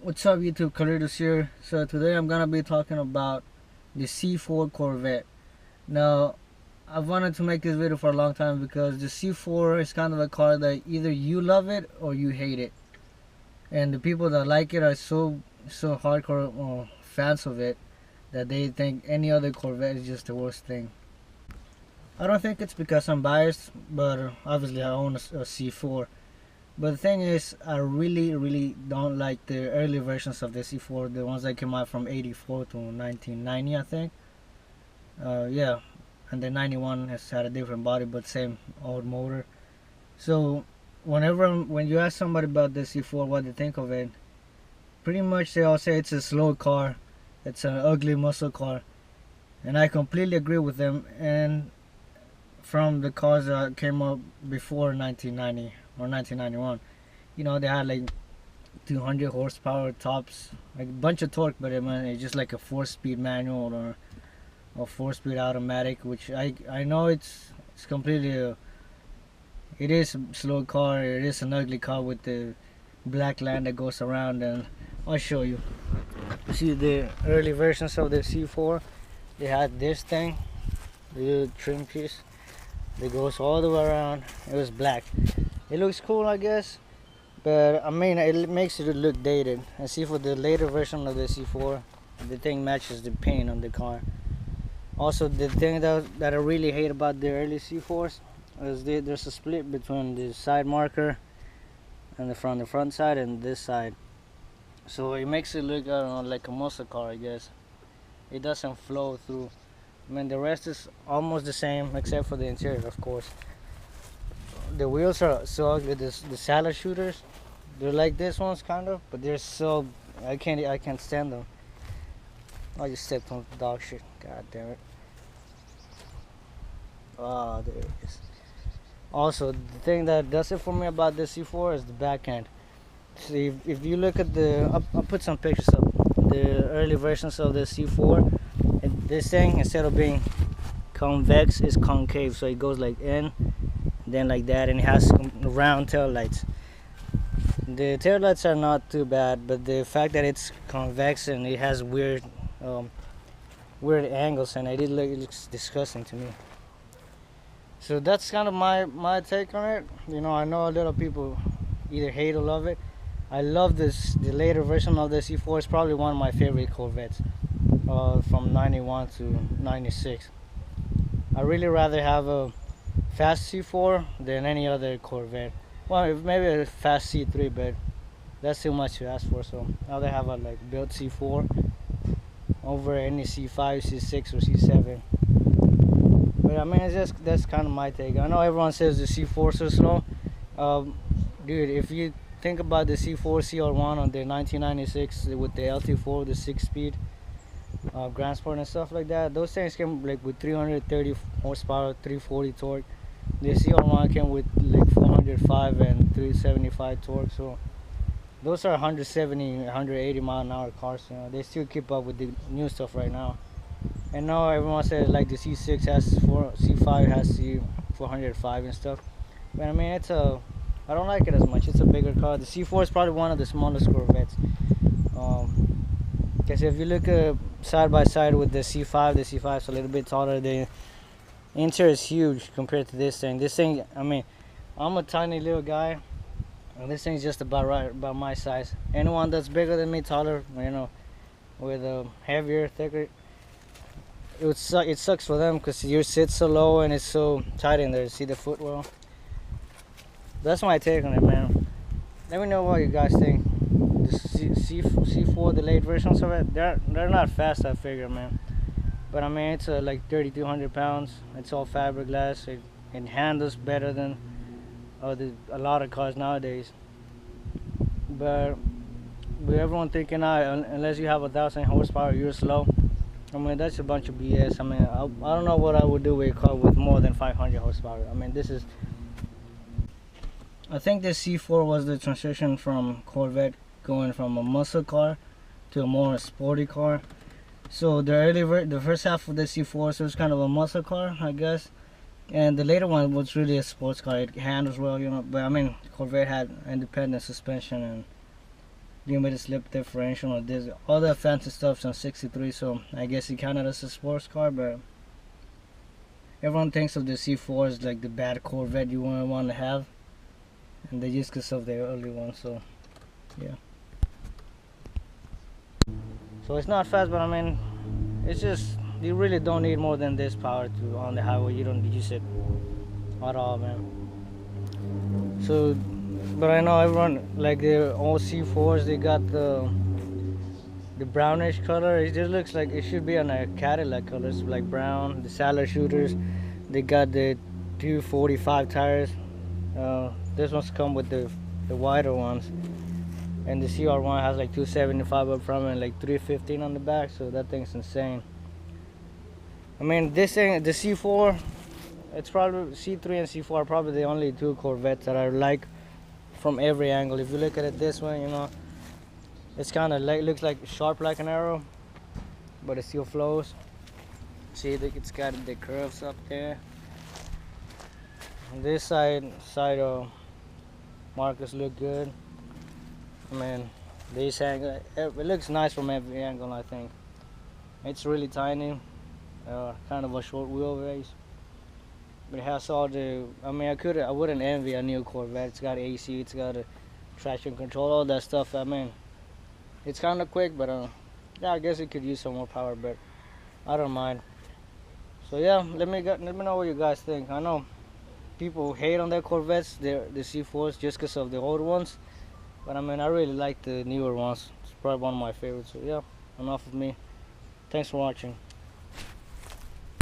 What's up YouTube, Carlitos here. So today I'm gonna be talking about the C4 Corvette. Now, I've wanted to make this video for a long time because the C4 is kind of a car that either you love it or you hate it. And the people that like it are so hardcore fans of it that they think any other Corvette is just the worst thing. I don't think it's because I'm biased, but obviously I own a C4. But the thing is, I really don't like the early versions of the C4, the ones that came out from 84 to 1990, I think. Yeah, and the 91 has had a different body, but same old motor. So, when you ask somebody about the C4, what they think of it, pretty much they all say it's a slow car, it's an ugly muscle car, and I completely agree with them. And from the cars that came up before 1990 or 1991, they had like 200 horsepower tops, like a bunch of torque, but it's just like a 4-speed manual or a 4-speed automatic, which I know it's completely it is a slow car. It is an ugly car with the black line that goes around, and I'll show you. See the early versions of the C4, they had this thing, the trim piece that goes all the way around. It was black. It looks cool, I guess, but I mean, it makes it look dated. And see, for the later version of the C4, the thing matches the paint on the car. Also, the thing that I really hate about the early C4s is there's a split between the side marker and the front side and this side. So it makes it look, I don't know, like a muscle car, I guess. It doesn't flow through. I mean, the rest is almost the same except for the interior, of course. The wheels are so ugly. The salad shooters, they're like this ones kind of, but they're so I can't stand them. I just stepped on dog shit. God damn it. Oh, there it is. Also, the thing that does it for me about the C4 is the back end. See, if you look at I'll put some pictures up. The early versions of the C4, and this thing, instead of being convex, is concave, so it goes like in, then like that, and it has round tail lights. The tail lights are not too bad, but the fact that it's convex and it has weird angles, and it looks disgusting to me. So that's kind of my take on it. I know a lot of people either hate or love it. I love the later version of the C4. It's probably one of my favorite Corvettes from 91 to 96. I really rather have a fast C4 than any other Corvette. Well, maybe a fast C3, but that's too much to ask for. So I'd rather have a built C4 over any C5, C6, or C7. But I mean, that's kind of my take. I know everyone says the C4s are slow. Dude, if you think about the C4 CR1 on the 1996 with the LT4, the 6-speed Grand Sport and stuff like that, those things came with 330 horsepower, 340 torque. The CR1 came with 405 and 375 torque. So those are 170, 180 mile an hour cars. They still keep up with the new stuff right now. And now everyone says the C6 has C5 has C405 and stuff. But I mean, I don't like it as much. It's a bigger car. The C4 is probably one of the smallest Corvettes. Because if you look side by side with the C5 is a little bit taller. The interior is huge compared to this thing. This thing, I mean, I'm a tiny little guy, and this thing's just about my size. Anyone that's bigger than me, taller, with a heavier, thicker, it sucks for them because your seat's so low and it's so tight in there. See the footwell? That's my take on it, man. Let me know what you guys think. The C4, the late versions of it, they're not fast, I figure, man. But I mean, it's like 3,200 pounds. It's all fiberglass. It handles better than a lot of cars nowadays. But with everyone thinking, unless you have 1,000 horsepower, you're slow. I mean, that's a bunch of BS. I mean, I don't know what I would do with a car with more than 500 horsepower. I mean, I think the C4 was the transition from Corvette, going from a muscle car to a more sporty car. So the first half of the C4 was kind of a muscle car, I guess, and the later one was really a sports car. It handles well, But I mean, Corvette had independent suspension, and limited slip differential, or this all the fancy stuff's on 63. So I guess it counted as a sports car, but everyone thinks of the C4 as like the bad Corvette you want to have, and they just because of the early one. So yeah. So it's not fast, but I mean, it's just you really don't need more than this power to on the highway. You don't use it at all, man. So, but I know everyone like their all C4s. They got the brownish color. It just looks like it should be on a Cadillac colors, like brown. The Saddler shooters. They got the 245 tires. This one's come with the wider ones. And the CR1 has like 275 up front and like 315 on the back, so that thing's insane. I mean, this thing, the C4, it's probably C3 and C4 are probably the only two Corvettes that I like from every angle. If you look at it this way, you know, it's kind of like looks like sharp like an arrow, but it still flows. See, it's got the curves up there. On this side markers look good. I mean, this angle, it looks nice from every angle. I think it's really tiny, kind of a short wheelbase, but it has all the. I mean, I wouldn't envy a new Corvette. It's got AC, it's got a traction control, all that stuff. I mean, it's kind of quick, but yeah, I guess it could use some more power, but I don't mind. So yeah, let me know what you guys think. I know people hate on their Corvettes, the C4s, just because of the old ones. But I mean, I really like the newer ones. It's probably one of my favorites. So yeah, enough of me. Thanks for watching.